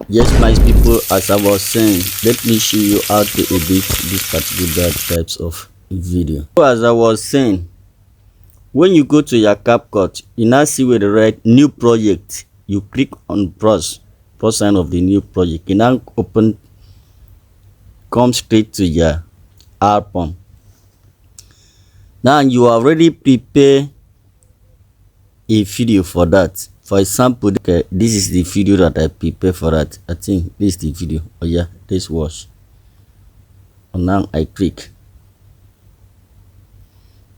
Yes, my people, as I was saying, let me show you how to edit this particular types of video. So as I was saying, when you go to your CapCut, you now see where the red new project. You click on plus sign of the new project. You now open, come straight to your album. Now you already prepare a video for that. For example, okay, this is the video that I prepare for that. I think this is the video. Oh yeah, this was. And now I click.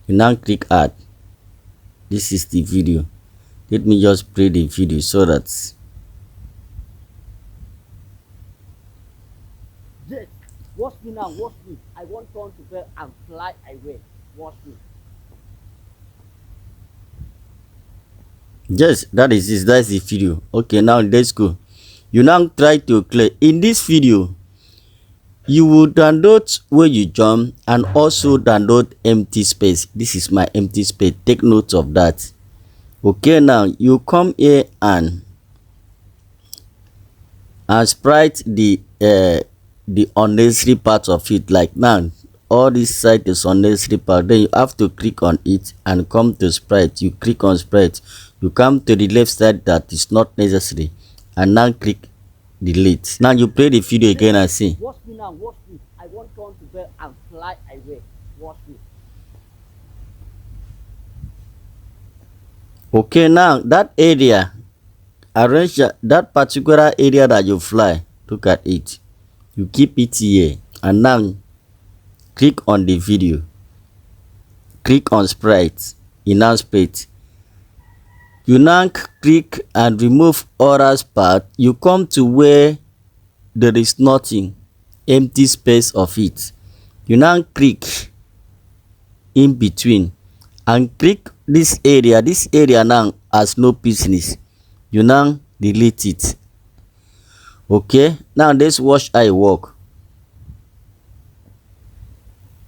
You now click add. This is the video. Let me just play the video so that Yes, watch me now, watch me. I want turn to bed and fly away. Watch me. yes, that's the video. Okay, now let's go. You now try to clear. In this video, you will download where you jump and also download empty space. This is my empty space. Take note of that. Okay, now you come here and sprite the unnecessary part of it. Like now, all this site is unnecessary part. Then you have to click on it and come to sprite. You click on sprite. You come to the left side that is not necessary, and now click delete. Now you play the video again and see. Watch me now, watch me. I want turn to bed and fly away. Watch me. Okay, now that area, arrange that particular area that you fly. Look at it. You keep it here, and now click on the video. Click on sprite. Enhance sprite. You now click and remove others part. You come to where there is nothing, empty space of it. You now click in between and click this area. This area now has no business. You now delete it. Okay, now let's watch how it work.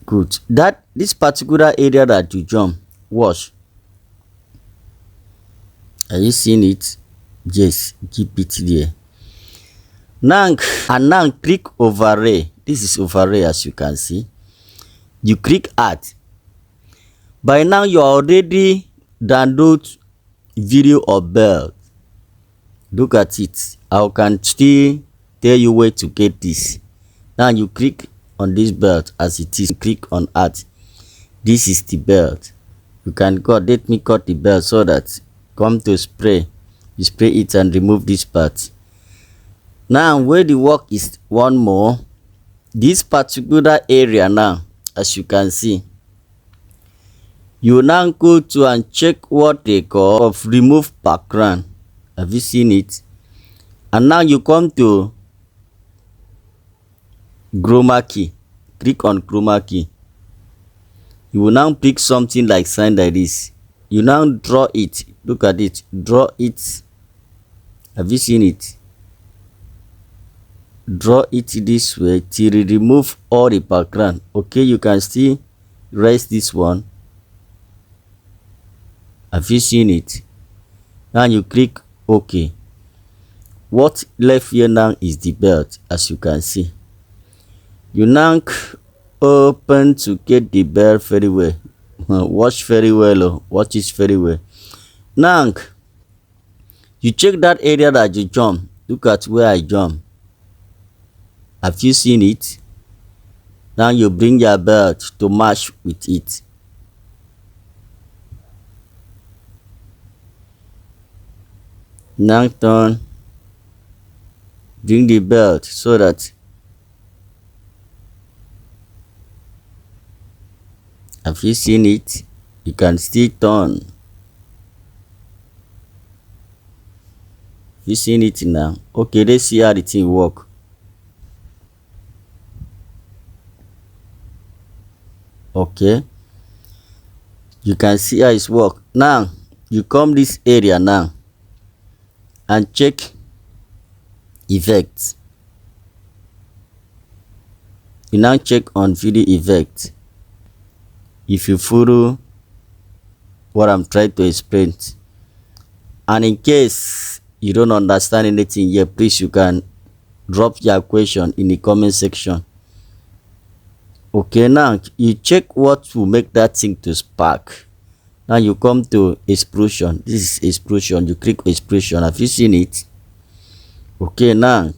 Good. That this particular area that you jump, watch. Are you seeing it? Yes, keep it there. Now and now click overlay. This is overlay, as you can see. You click add. By now you already download video or belt. Look at it. I can still tell you where to get this. Now you click on this belt as it is. Click on add. This is the belt. You can cut. Let me cut the belt so that come to spray. You spray it and remove this part. Now where the work is one more, this particular area now, as you can see, you now go to and check what they call of remove background. Have you seen it? And now you come to chroma key. Click on chroma key. You will now pick something like sign like this. You now draw it. Look at it. Draw it. Have you seen it? Draw it this way till you remove all the background. Okay, you can still erase this one. Have you seen it? Now you click OK. What left here now is the belt, as you can see. You now open to get the belt very well. Watch very well. Watch it very well. Now you check that area that you jump. Look at where I jump. Have you seen it? Now you bring your belt to match with it. Now turn, bring the belt so that have you seen it? You can still turn. You seen it now? Okay, let's see how the thing work. Okay, you can see how it's work. Now you come this area now and check effects. You now check on video effect. If you follow what I'm trying to explain, and in case you don't understand anything here, please you can drop your question in the comment section. Okay, now you check what will make that thing to spark. Now you come to explosion. This is explosion. You click explosion. Have you seen it? Okay, now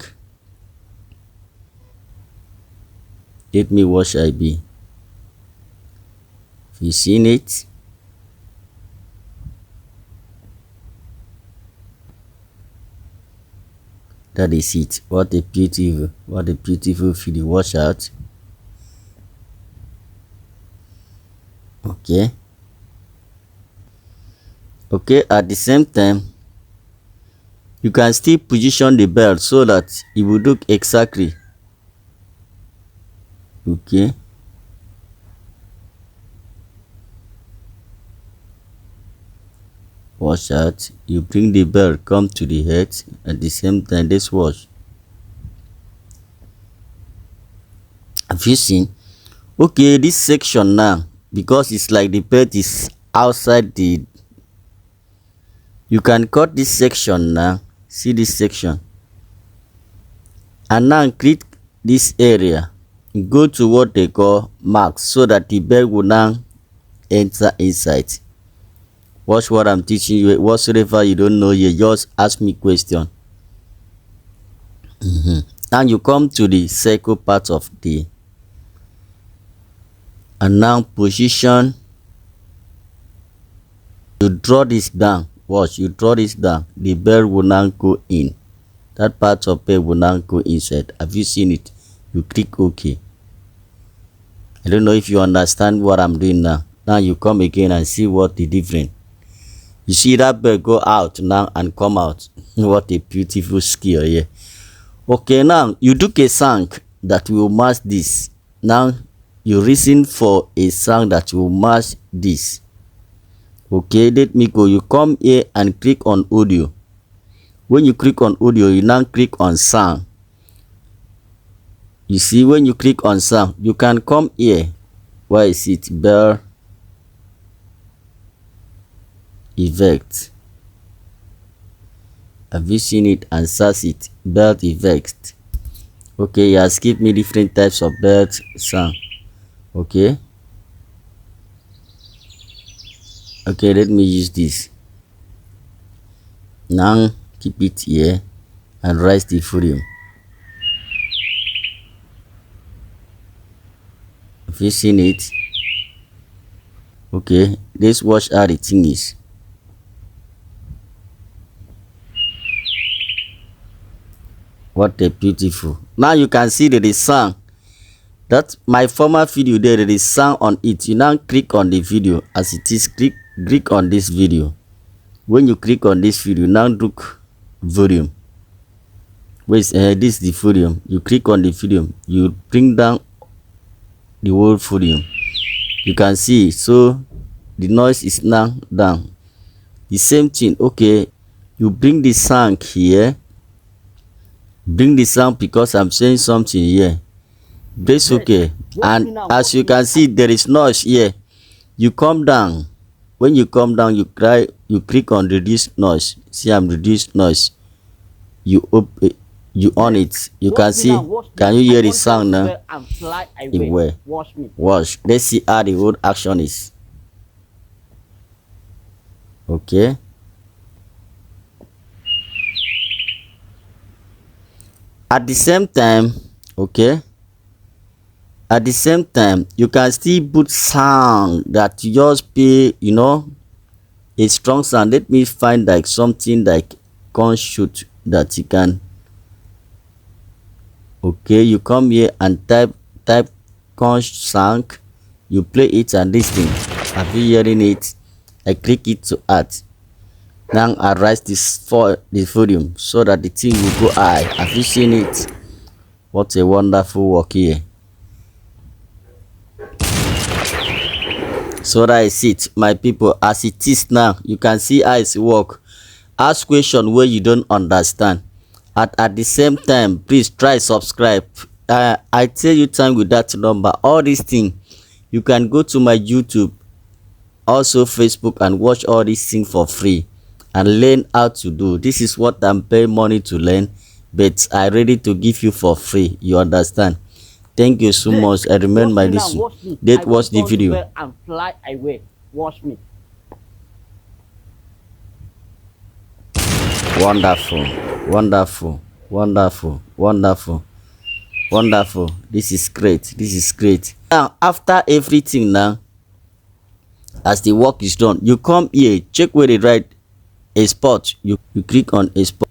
let me watch IB. Have you seen it? That is it. What a beautiful video. Watch out. Okay, at the same time you can still position the belt so that it will look exactly. Okay, watch out. You bring the belt, come to the head. At the same time, let's watch. Have you seen? Okay, this section now, because it's like the belt is outside the, you can cut this section now. See this section, and now click this area, go to what they call marks, so that the belt will now enter inside. Watch what I'm teaching you. Whatsoever you don't know, you just ask me question. And you come to the circle part of the, and now position. You draw this down. Watch, you draw this down. The belt will now go in. That part of belt will now go inside. Have you seen it? You click OK. I don't know if you understand what I'm doing now. Now you come again and see what the difference. You see that belt go out now and come out. What a beautiful skill here. Okay, now you took a song that will match this. Now you reason for a song that will match this. Okay, let me go. You come here and click on audio. When you click on audio, you now click on sound. You see, when you click on sound, you can come here. Where is it? Bell effect. Have you seen it? And search it. Belt effect. Okay, he has given me different types of belt sound. Okay, let me use this. Now keep it here and raise the volume. Have you seen it? Okay, let's watch how the thing is. What a beautiful. Now you can see that the sound. That's my former video there. There is sound on it. You now click on the video as it is. Click on this video. When you click on this video, now look volume. Wait, this is the volume. You click on the volume. You bring down the whole volume. You can see, so the noise is now down. The same thing. Okay, you bring the sound here. Bring the sound because I'm saying something here. That's okay. And as you can see, there is noise here. You come down. When you come down, you click on reduce noise. See, I'm reduced noise. You on it. You can see. Can you hear the sound now? Watch. Let's see how the whole action is. Okay. At the same time, okay. At the same time, you can still put sound that you just play, you know, a strong sound. Let me find like something like gunshot that you can. Okay, you come here and type gunshot. You play it and listen. Have you hearing it? I click it to add. Now I raise this for the volume so that the thing will go high. Have you seen it? What a wonderful work here. So that is it, my people. As it is now, you can see how it work. Ask question where you don't understand. At the same time, please try subscribe. I tell you time with that number. All these things, you can go to my YouTube, also Facebook, and watch all these things for free and learn how to do. This is what I'm paying money to learn. but I ready to give you for free. You understand? Thank you so much. I remember my this. That was the video. And fly away. Watch me. Wonderful, wonderful, wonderful, wonderful, wonderful. This is great. This is great. Now, after everything now, as the work is done, you come here, check where they write export. You click on export.